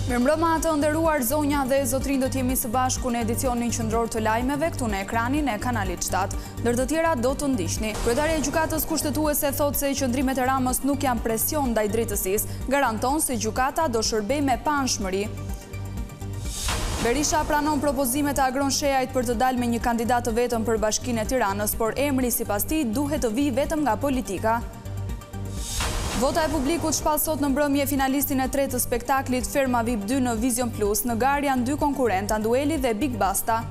Mirëmbrëma të nderuar zonja dhe zotrin, do t'jemi së bashku në edicionin qendror të lajmeve këtu në ekranin e kanalit 7. Ndër të tjera do të ndiqni. Kryetaria e gjykatës kushtetuese thotë se qëndrimet e Ramës nuk janë presion ndaj drejtësisë, garanton se gjykata do shërbej me panshmëri. Berisha pranon propozimet e Agron Shejait për të dalë me një kandidat të vetëm për Bashkinë e Tiranës, por emri sipas tij duhet të vijë vetëm nga politika. Vota e publikut shpall sot në mbrëmje finalistin e tretë të spektaklit Ferma VIP 2 në Vision Plus. Në garë janë dy konkurrent, Andueli dhe Big Basta.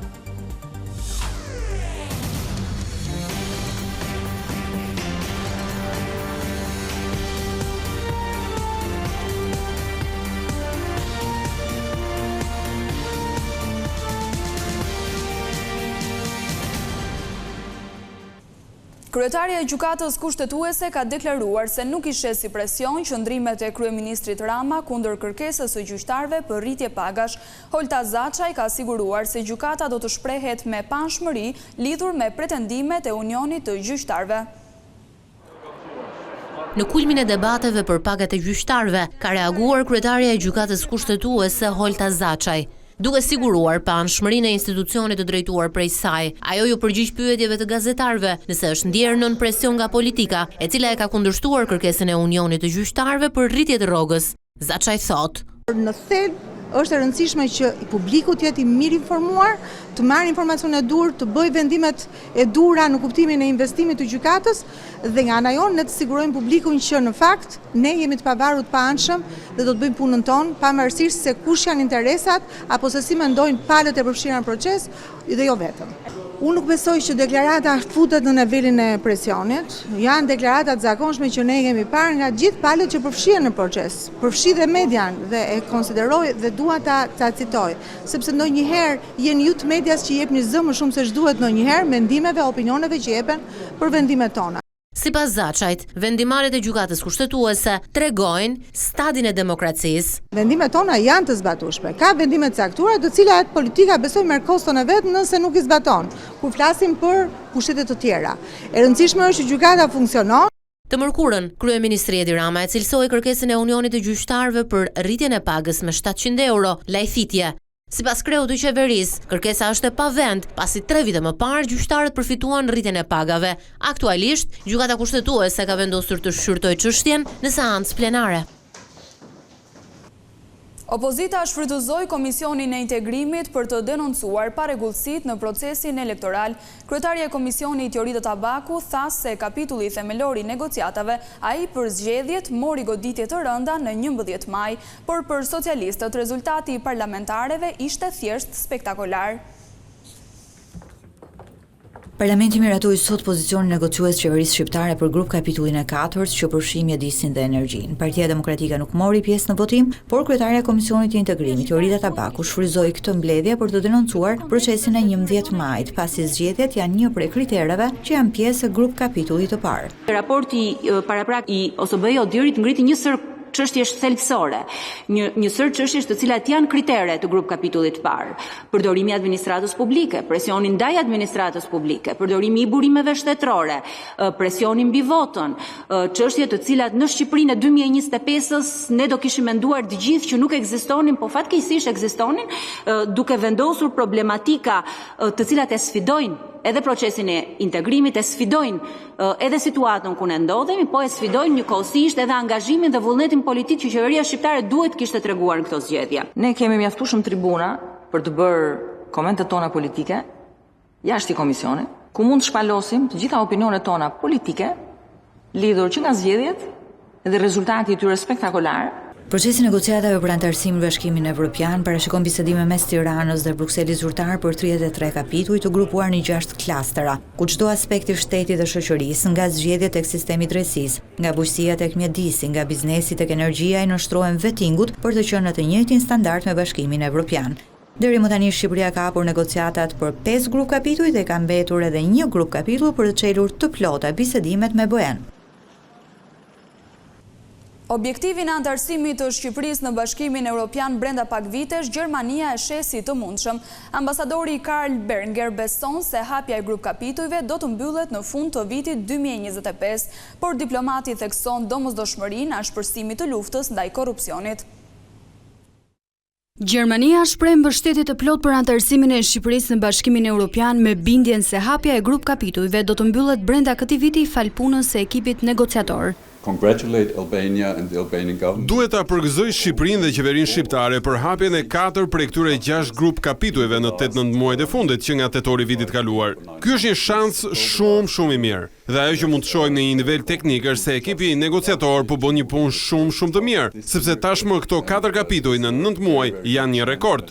Kryetaria e gjykatës kushtetuese ka deklaruar se nuk i shes si presion qëndrimet e kryeministrit Rama kundër kërkesës së gjyqtarëve për rritje pagash. Holta Zaçaj ka siguruar se gjykata do të shprehet me panshmëri lidhur me pretendimet e Unionit të Gjyqtarëve. Në kulmin e debateve për pagat e gjyqtarëve, ka reaguar kryetaria e gjykatës kushtetuese Holta Zaçaj, duke siguruar panshmërinë e institucionit të drejtuar prej saj. Ajo ju përgjigj pyetjeve të gazetarëve nëse është ndjerë nën presion nga politika, e cila e ka kundërshtuar kërkesën e Unionit të Gjyqtarëve për rritje të rrogës. Zaçaj thotë: Në thelb është e rëndësishme që publiku të jetë i mirë informuar, të marrë informacione e dur, të bëjë vendimet e dura në kuptimin e investimit të gjykatës, dhe nga ana jonë ne të sigurojmë publikun që në fakt ne jemi të pavarur të paanshëm dhe do të bëjmë punën tonë pavarësisht se kush janë interesat apo se si mendojnë palët e përfshira në proces dhe jo vetëm. Unë nuk besoj që deklarata futet në nivelin e presionit. Janë deklaratat zakonshme që ne kemi parë nga gjithë palët që përfshihen në proces. Përfshi dhe median dhe e konsideroj dhe dua ta citoj, sepse ndonjëherë jeni ju të medias që jepni zë më shumë se ç'duhet ndonjëherë mendimeve, opinioneve që jepen për vendimet tona. Sipas Zaçajt, vendimarrjet e gjykatës kushtetuese tregojnë stadin e demokracisë. Vendimet tona janë të zbatueshme. Ka vendime të caktuara të cilat politika besoj merr koston e vet nëse nuk i zbaton. Kur flasim për pushtete të tjera, e rëndësishme është që gjykata funksionon. Të mërkurën, kryeministri Edi Rama e cilësoi kërkesën e Unionit të Gjyqtarëve për rritjen e pagës me 700 euro, lajthitje. Sipas kreut të qeverisë, kërkesa është e pavend, pasi 3 vite më parë gjyqtarët përfituan rritjen e pagave. Aktualisht, gjykata kushtetuese ka vendosur të shqyrtojë çështjen në seancë plenare. Opozita shfrytëzoi Komisionin e Integrimit për të denoncuar parregullsitë në procesin elektoral. Kryetaria e Komisionit Jorida Tabaku tha se kapitulli themelor i negociatave, ai për zgjedhjet mori goditje të rënda në 11 maj, por për socialistët rezultati i parlamentareve ishte thjesht spektakolar. Parlamenti miratoi sot pozicionin negociues qeverisë shqiptare për grup kapitullin e 4 që përfshin mjedisin dhe energjinë. Partia Demokratike nuk mori pjesë në votim, por kryetaria e Komisionit të Integrimit, Jorida Tabaku, shfryzoi këtë mbledhje për të denoncuar procesin e 11 majit, pasi zgjedhjet janë një prej kritereve që janë pjesë e grup kapitullit të parë. Raporti paraprak i OSBE Odirit ngriti një sër çështjesh thelbësore, një sër çështjesh të cilat janë kritere të grup kapitullit të parë. Përdorimi i administratës publike, presioni ndaj administratës publike, përdorimi i burimeve shtetërore, presioni mbi votën, çështje të cilat në Shqipërinë e 2025-s ne do kishim menduar të gjithë që nuk ekzistonin, po fatkeqësisht ekzistonin, duke vendosur problematika të cilat e sfidojnë edhe procesin e integrimit, e sfidojnë edhe situatën ku ne ndodhemi, po e sfidojnë njëkohësisht edhe angazhimin dhe vullnetin politik që qeveria shqiptare duhet kishte treguar në këto zgjedhje. Ne kemi mjaftueshëm tribuna për të bërë komentet tona politike jashtë i komisionit, ku mund të shpalosim të gjitha opinionet tona politike lidhur që nga zgjedhjet dhe rezultati i tyre spektakolar. Procesi negociatave për antarësimin në Bashkimin Evropian parashikon bisedime mes Tiranës dhe Brukselit zyrtar për 33 kapituj të grupuar në 6 klastera, ku çdo aspekt i shtetit dhe shoqërisë, nga zgjedhjet tek sistemi i drejtësisë, nga bujqësia tek mjedisi, nga biznesi tek energjia, i nënshtrohen vettingut për të qenë në të njëjtin standard me Bashkimin Evropian. Deri më tani Shqipëria ka hapur negociatat për 5 grup kapituj dhe ka mbetur edhe një grup kapitull për të çelur të plota bisedimet me BE-n. Objektivin e antarësimit të Shqipërisë në Bashkimin Evropian brenda pak vitesh, Gjermania e sheh si të mundshëm. Ambasadori Karl Berger beson se hapja e grup kapitujve do të mbyllet në fund të vitit 2025, por diplomati thekson domosdoshmërinë në shpërsimit të luftës ndaj korrupsionit. Gjermania shpreh mbështetje të plot për anëtarësimin e Shqipërisë në Bashkimin Evropian me bindjen se hapja e grup kapitujve do të mbyllet brenda këtij viti fal punës së ekipit negociator. Duhet ta përgëzoj Shqipërinë dhe qeverinë shqiptare për hapjen e 4 prej këtyre 6 grup kapitujve në 8-9 muajt e fundit që nga tetori vitit kaluar. Ky është një shans shumë i mirë. Dhe ajo që mund të shohim në një nivel teknik është se ekipi negociator po bën një punë shumë të mirë, sepse tashmë këto 4 kapituj në 9 muaj janë një rekord.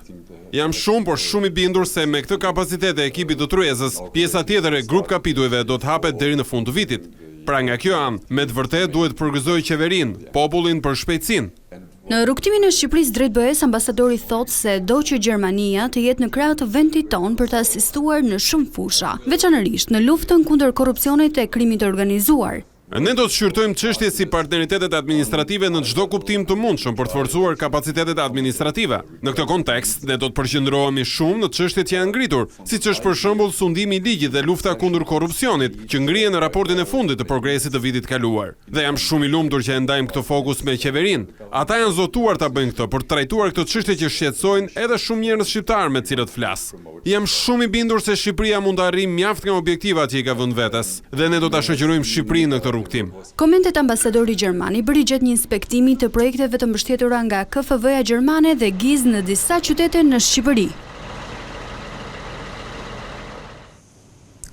Jam shumë i bindur se me këtë kapacitet e ekipit të Truezës, pjesa tjetër e grup kapitujve do të hapet deri në fund të vitit. Pra nga kjo anë, me të vërtet duhet përgëzoj qeverinë, popullin për shpejtësinë. Në rrugtimin e Shqipërisë drejt BE-s, ambasadori thotë se do që Gjermania të jetë në krah të vendit tonë për të asistuar në shumë fusha, veçanërisht në luftën kundër korrupsionit e krimit të organizuar. Ne do të shqyrtojmë çështje si partneritetet administrative në çdo kuptim të mundshëm për të forcuar kapacitetet administrative. Në këtë kontekst, ne do të përqendrohemi shumë në çështjet që janë ngritur, siç është për shembull sundimi i ligjit dhe lufta kundër korrupsionit, që ngrihen në raportin e fundit të progresit të vitit kaluar. Dhe jam shumë i lumtur që e ndajmë këtë fokus me qeverinë. Ata janë zotuar ta bëjnë këtë për të trajtuar këtë çështje që shqetësojnë edhe shumë njerëz shqiptar me të cilët flas. Jam shumë i bindur se Shqipëria mund të arrijë mjaft nga objektivat që i ka vënë vetes, dhe ne do ta shoqërojmë Shqipërinë në këtë rrugtim. Komentet ambasadori gjerman i bëri gjatë një inspektimi të projekteve të mbështetura nga KFV-ja gjermane dhe GIZ në disa qytete në Shqipëri.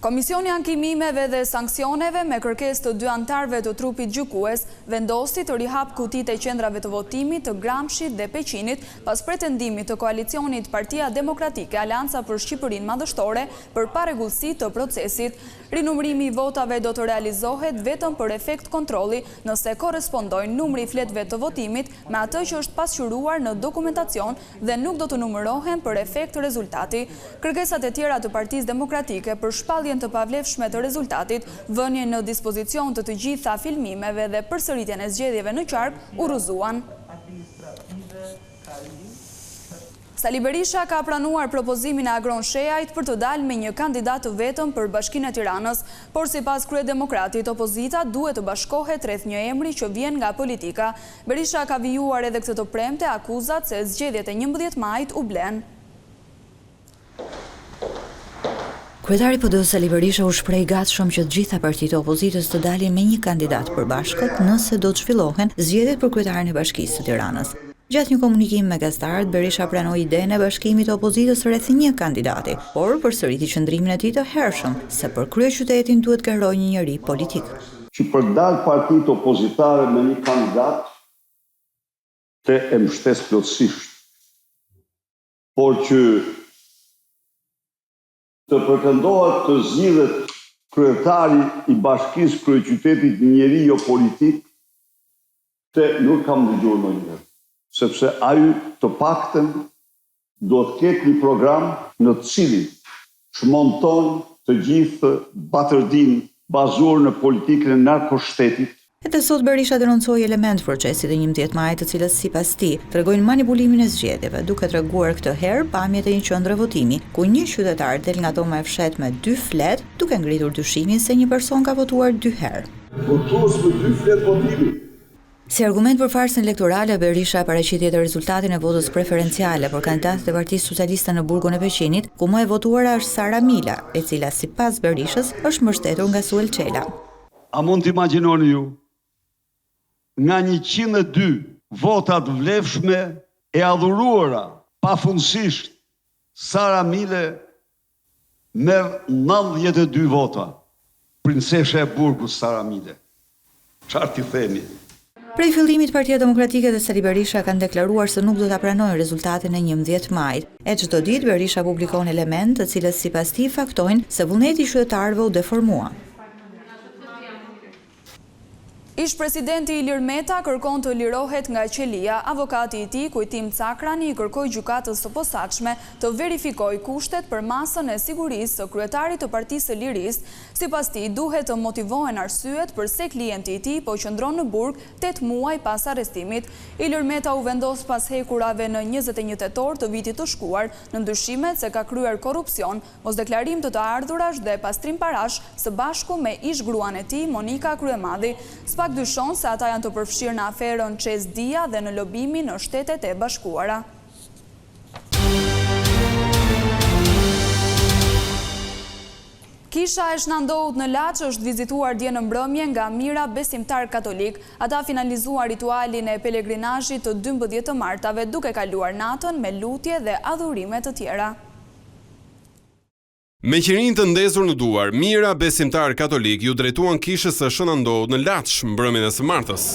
Komisioni Ankimimeve dhe Sanksioneve me kërkesë të 2 anëtarëve të trupit gjykues vendosi të rihap kutitë e qendrave të votimit të Gramshit dhe Peqinit pas pretendimit të koalicionit Partia Demokratike Aleanca për Shqipërinë Madhështore për parregullsi të procesit. Rinumërimi i votave do të realizohet vetëm për efekt kontrolli nëse korrespondojnë numri i fletëve të votimit me atë që është pasqyruar në dokumentacion dhe nuk do të numërohen për efekt rezultati. Kërkesat e tjera të Partisë Demokratike për shpalljen të pavlefshme të rezultatit, vënien në dispozicion të gjitha filmimeve dhe përsëritjen e zgjedhjeve në qark u rrëzuan. Sali Berisha ka pranuar propozimin e Agron Shejajt për të dalë me një kandidat të vetëm për Bashkinë e Tiranës, por sipas kryedemokratit, opozita duhet të bashkohet rreth një emri që vjen nga politika. Berisha ka vijuar edhe këtë të premte akuzat se zgjedhjet e 11 majit u blen. Kryetari PD-s Sali Berisha u shpreh i gatshëm që të gjitha partitë e opozitës të dalin me një kandidat përbashkët nëse do të zhvillohen zgjedhjet për kryetarin e Bashkisë së Tiranës. Gjatë një komunikimi me gazetarët, Berisha pranoi idenë e bashkimit të opozitës rreth një kandidati, por përsëriti qëndrimin e tij të hershëm se për kryeqytetin duhet garojë një njeri politik. Që për dalë partitë opozitare me një kandidat të e mbështes plotësisht, por që të pretendohet të zgjidhet kryetari i Bashkisë kryeqytetit një njeri jo politik, të nuk kam dëgjuar ndonjëherë, sepse ai të paktën do të ketë një program në të cilin shmonton të gjithë batërdinë bazuar në politikën e narkoshtetit. Edhe sot Berisha denoncoi element procesit e 11 majit, të cilës sipas tij tregojnë manipulimin e zgjedhjeve, duke treguar këtë herë pamjet e një qendre votimi, ku një qytetar del nga dhoma e fshet me 2 flet, duke ngritur dyshimin se një person ka votuar 2 herë. Votues me 2 flet votimi. Si argument për farsën elektorale, Berisha paraqiti edhe rezultatin e votës preferenciale për kandidatët e Partisë Socialiste në burgun e Peqinit, ku më e votuara është Sara Mila, e cila sipas Berishës është mbështetur nga Suel Çela. A mund të imagjinoni ju? Nga 102 votat vlefshme e adhuruara pafundësisht, Sara Mile merr 92 vota. Princesha e burgut Sara Mile. Çfarë ti themi? Prej fillimit, Partia Demokratike dhe Sali Berisha kanë deklaruar se nuk do ta pranojnë rezultatin e 11 majit. E çdo ditë Berisha publikon elementë të cilët sipas tij faktojnë se vullneti i qytetarëve u deformua. Ish-presidenti Ilir Meta kërkon të lirohet nga qelia. Avokati i tij, Kujtim Cakrani, i kërkoi gjykatës së posaçme të verifikojë kushtet për masën e sigurisë së kryetarit të Partisë së Lirisë. Sipas tij, duhet të motivohen arsyet pse klienti i tij po qëndron në burg 8 muaj pas arrestimit. Ilir Meta u vendos pas hekurave në 21 tetor të vitit të shkuar në ndyshimet se ka kryer korrupsion, mosdeklarim të ardhurash dhe pastrim parash së bashku me ish-gruan e tij, Monika Kryemadhi. Pak dyshon se ata janë të përfshirë në aferën Qes Dia dhe në lobimin në Shtetet e Bashkuara. Kisha e Shnandohut në Laç është vizituar dje në mbrëmje nga mijëra besimtar katolik. Ata finalizuar ritualin e pelegrinazhit të 12 të martave duke kaluar natën me lutje dhe adhurime të tjera. Me qirin të ndezur në duar, mijëra besimtar katolik ju drejtuan kishës së Shnandohut në Laç mbrëmjen e së martës.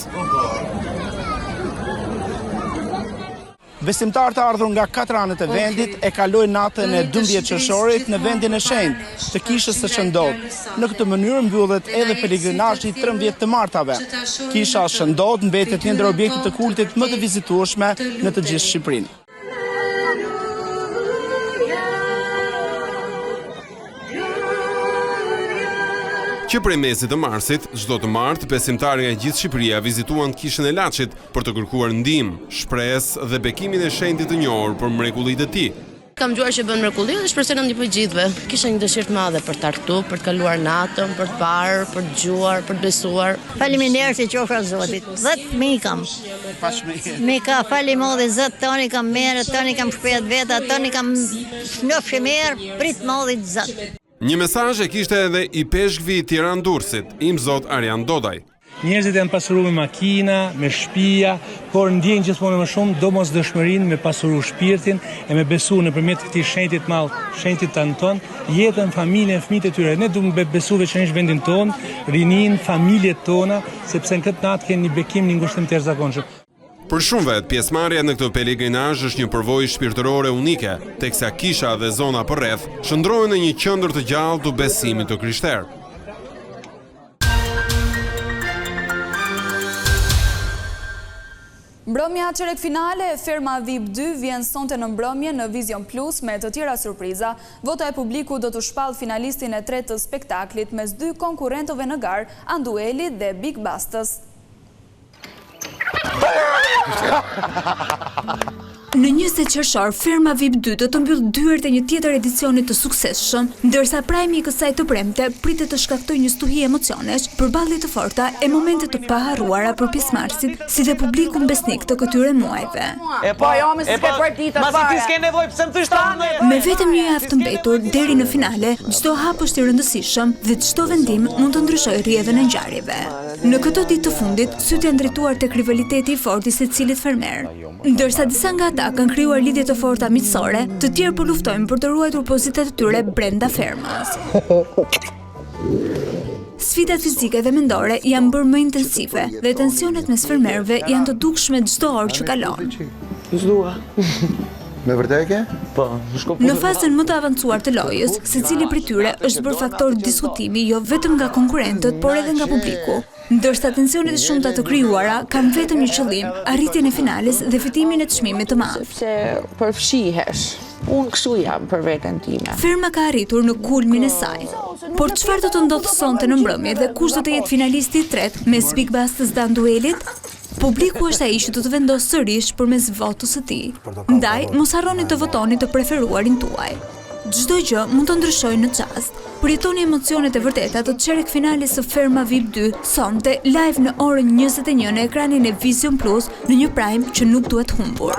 Besimtarët të ardhur nga 4 anët e vendit e kalojnë natën e 12 qershorit në vendin e shenjtë të kishës së Shëndot. Në këtë mënyrë mbyllet edhe pelegrinazhi 13 të martave. Kisha Shëndot mbetet një ndër objektet të kultit më të vizitueshme në të gjithë Shqipërinë. Që prej mesit të marsit, çdo të martë, besimtarë nga gjithë Shqipëria vizituan kishën e Laçit për të kërkuar ndihmë, shpresë dhe bekimin e shenjtit të njohur për mrekullitë e tij. Kam dëgjuar që bën mrekulli dhe shpresoj ndihmë për gjithëve. Kisha një dëshirë të madhe për të artu, për të kaluar natën, për të parë, për të dëgjuar, për të besuar. Faleminderit që qofra Zotit. 10.000 kam. Me ka falimodhe Zot toni kam merë, toni kam shpejt veta, toni kam shnofshë merë, prit modhit Zot. Një mesazh e kishte edhe i peshkvi i Tiranë-Durrësit, Imzot Arjan Dodaj. Njerëzit janë pasuru me makina, me shtëpia, por ndjejnë gjithmonë më shumë domosdoshmërinë me pasuru shpirtin e me besu nëpërmjet këtij shenjtit të madh, shenjtit tan ton, jetën, familjen, fëmijët e tyre. Ne duhet të besojmë veçanërisht vendin ton, rinin, familjet tona, sepse në këtë natë kemi një bekim, një ngushtim të jashtëzakonshëm. Për shumëve, pjesëmarrja në këtë pelegrinazh është një përvojë shpirtërore unike, teksa kisha dhe zona përreth shndrohen në një qendër të gjallë të besimit të krishterë. Mbrëmja çerek finale e Ferma VIP 2 vjen sonte në mbrëmje në Vision Plus me të tjera surpriza. Vota e publikut do të shpall finalistin e tretë të spektaklit mes dy konkurrentëve në garë, Andueli dhe Big Bastës. Në 20 qershor, Ferma VIP 2 do të mbyll dyert e një tjetër edicioni të suksesshëm, ndërsa prajmi i kësaj të premte pritet të shkaktojë një stuhi emocionesh, përballje të forta e momente të paharruara për pjesëmarrësit, si dhe publikun besnik të këtyre muajve. Me vetëm një javë të mbetur deri në finale, çdo hap është i rëndësishëm dhe çdo vendim mund të ndryshojë rrjedhën e ngjarjeve. Në këto ditë të fundit, sytë janë drejtuar tek rivaliteti i fortë i secilit fermer. Ndërsa disa nga ata kanë krijuar lidhje të forta miqësore, të tjerë po luftojnë për të ruajtur pozitat e tyre brenda fermës. Sfidat fizike dhe mendore janë bërë më intensive dhe tensionet mes fermerëve janë të dukshme çdo orë që kalon. Me vërteke? Po. Në fazën më të avancuar të lojës, secili prej tyre është bërë faktor diskutimi jo vetëm nga konkurrentët, por edhe nga publiku. Ndërsa tensionet e shumta të krijuara kanë vetëm një qëllim, arritjen e finales dhe fitimin e çmimit të madh. Sepse përfshihesh. Unë kështu jam për veten time. Ferma ka arritur në kulmin e saj. Por çfarë do të ndodhë sonte në mbrëmje dhe kush do të jetë finalisti i tretë mes Big Bastës dhe Anduelit? Publiku është ai që do të vendosë sërish përmes votës së tij. Ndaj, mos harroni të votoni të preferuarin tuaj. Çdo gjë mund të ndryshojë në çast. Përjetoni emocionet e vërteta të çerek finales së Ferma VIP 2 sonte live në orën 21 në ekranin e Vision Plus në një prime që nuk duhet humbur.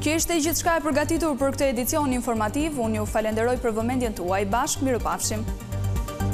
Kjo ishte gjithçka e përgatitur për këtë edicion informativ. Unë ju falenderoj për vëmendjen tuaj. Bashkë mirupafshim.